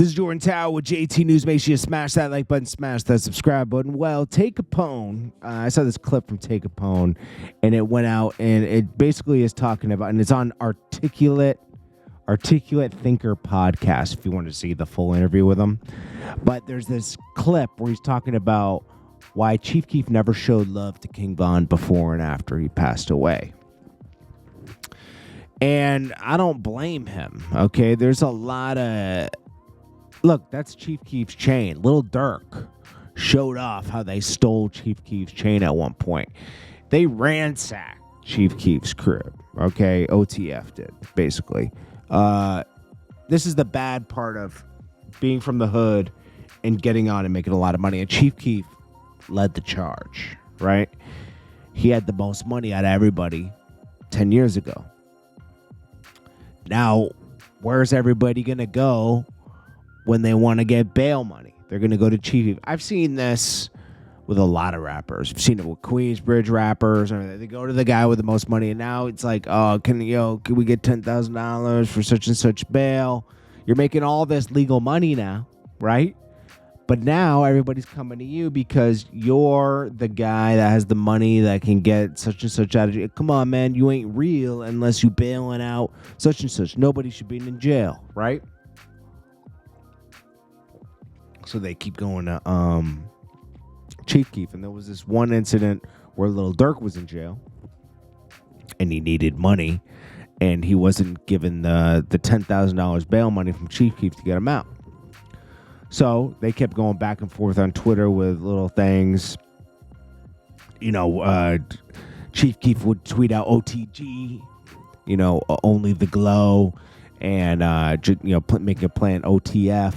This is Jordan Tower with JT News. Make sure you smash that like button, smash that subscribe button. Well, Take Capone, I saw this clip from Take Capone, and it went out, and it basically is talking about, and it's on Articulate Thinker podcast if you want to see the full interview with him. But there's this clip where he's talking about why Chief Keef never showed love to King Von before and after he passed away. And I don't blame him, okay? There's a lot of... Look, that's Chief Keef's chain. Little Durk showed off how they stole Chief Keef's chain at one point. They ransacked Chief Keef's crib, okay? OTF did, basically. This is the bad part of being from the hood and getting on and making a lot of money. And Chief Keef led the charge, right? He had the most money out of everybody 10 years ago. Now, where's everybody going to go when they want to get bail money? They're going to go to Chief Keef. I've seen this with a lot of rappers. I've seen it with Queensbridge rappers. They go to the guy with the most money, and now it's like, oh, can we get $10,000 for such and such bail? You're making all this legal money now, right? But now everybody's coming to you because you're the guy that has the money that can get such and such out of jail. Come on, man, you ain't real unless you bailing out such and such. Nobody should be in jail, right? So they keep going to Chief Keef, and there was this one incident where Little Durk was in jail, and he needed money, and he wasn't given the $10,000 bail money from Chief Keef to get him out. So they kept going back and forth on Twitter with little things. Chief Keef would tweet out OTG, only the glow, and making a plan OTF.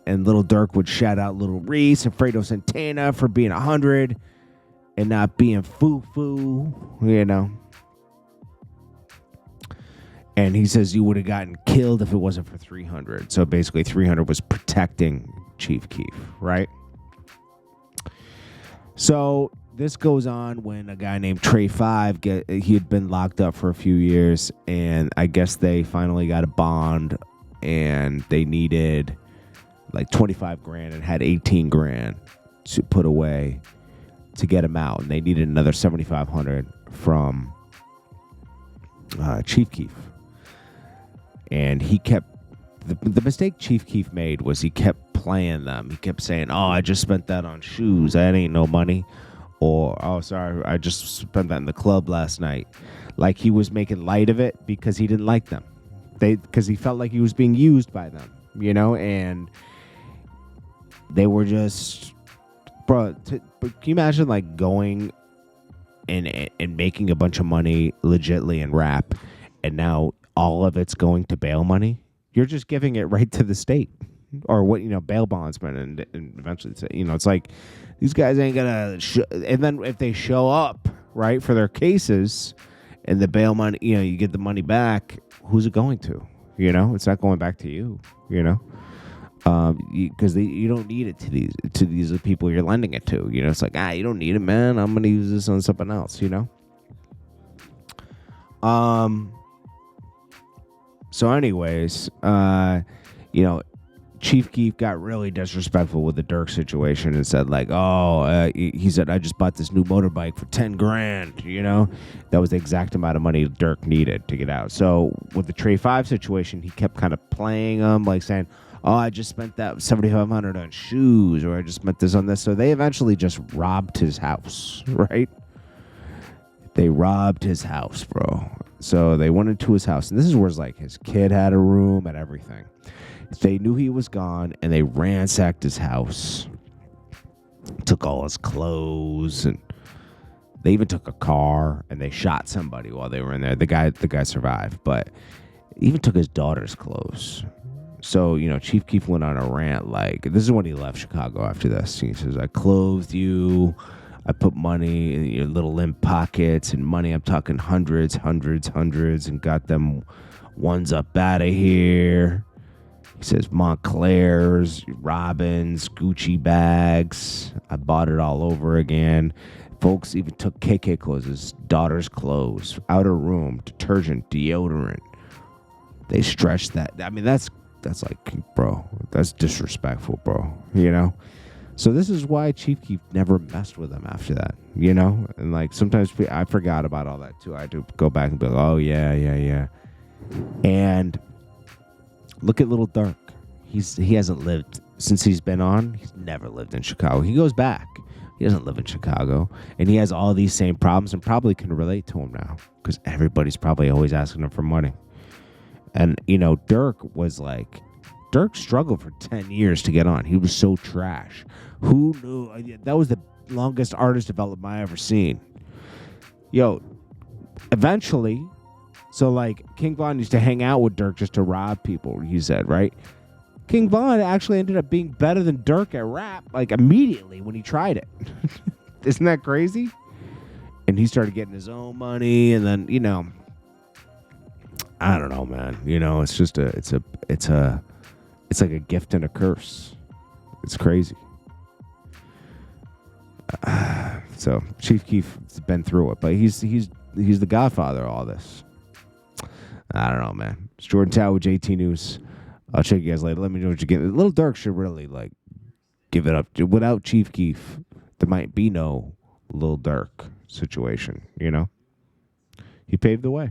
And Little Durk would shout out Little Reese and Fredo Santana for being 100 and not being foo-foo, And he says you would have gotten killed if it wasn't for 300. So basically 300 was protecting Chief Keef, right? So this goes on when a guy named Trey 5, he had been locked up for a few years, and I guess they finally got a bond, and they needed like 25 grand and had 18 grand to put away to get him out. And they needed another 7,500 from Chief Keef. And he kept, the mistake Chief Keef made was he kept playing them. He kept saying, oh, I just spent that on shoes. That ain't no money. Or, oh, sorry, I just spent that in the club last night. Like he was making light of it because he didn't like them. Because he felt like he was being used by them, and they were just, bro, can you imagine like going and making a bunch of money legitly in rap, and now all of it's going to bail money? You're just giving it right to the state or bail bondsmen, and eventually, it's like these guys ain't gonna. And then if they show up right for their cases, and the bail money, you get the money back. Who's it going to? It's not going back to you. Because you don't need it to these people you're lending it to. It's like, you don't need it, man. I'm gonna use this on something else. So anyways, Chief Keef got really disrespectful with the Durk situation and said like, he said, I just bought this new motorbike for 10 grand, that was the exact amount of money Durk needed to get out. So with the Trey 5 situation, he kept kind of playing them, like saying, oh, I just spent that $7,500 on shoes, or I just spent this on this. So they eventually just robbed his house, right? They robbed his house, bro. So they went into his house, and this is where it's like his kid had a room and everything. They knew he was gone, and they ransacked his house, took all his clothes, and they even took a car, and they shot somebody while they were in there. The guy survived, but even took his daughter's clothes. So, Chief Keef went on a rant like, this is when he left Chicago after this. He says, I clothed you. I put money in your little limp pockets, and money, I'm talking hundreds, and got them ones up out of here. He says Montclair's, Robbins, Gucci bags. I bought it all over again. Folks even took KK clothes, his daughter's clothes, outer room, detergent, deodorant. They stretched that. I mean, that's that's like, bro, that's disrespectful, bro. So this is why Chief Keef never messed with him after that, And like sometimes I forgot about all that too. I had to go back and be like, oh yeah. And look at Little Durk. He hasn't lived since he's been on. He's never lived in Chicago. He goes back. He doesn't live in Chicago, and he has all these same problems, and probably can relate to him now because everybody's probably always asking him for money. And Durk struggled for 10 years to get on. He was so trash. Who knew? That was the longest artist development I ever seen. Eventually, so like King Von used to hang out with Durk just to rob people, he said, right? King Von actually ended up being better than Durk at rap, like immediately when he tried it. Isn't that crazy? And he started getting his own money, and then, I don't know, man. It's just it's like a gift and a curse. It's crazy. So Chief Keef has been through it, but he's the godfather of all this. I don't know, man. It's Jordan Tower with JT News. I'll check you guys later. Let me know what you get. Little Durk should really like give it up. Without Chief Keef, there might be no Little Durk situation. He paved the way.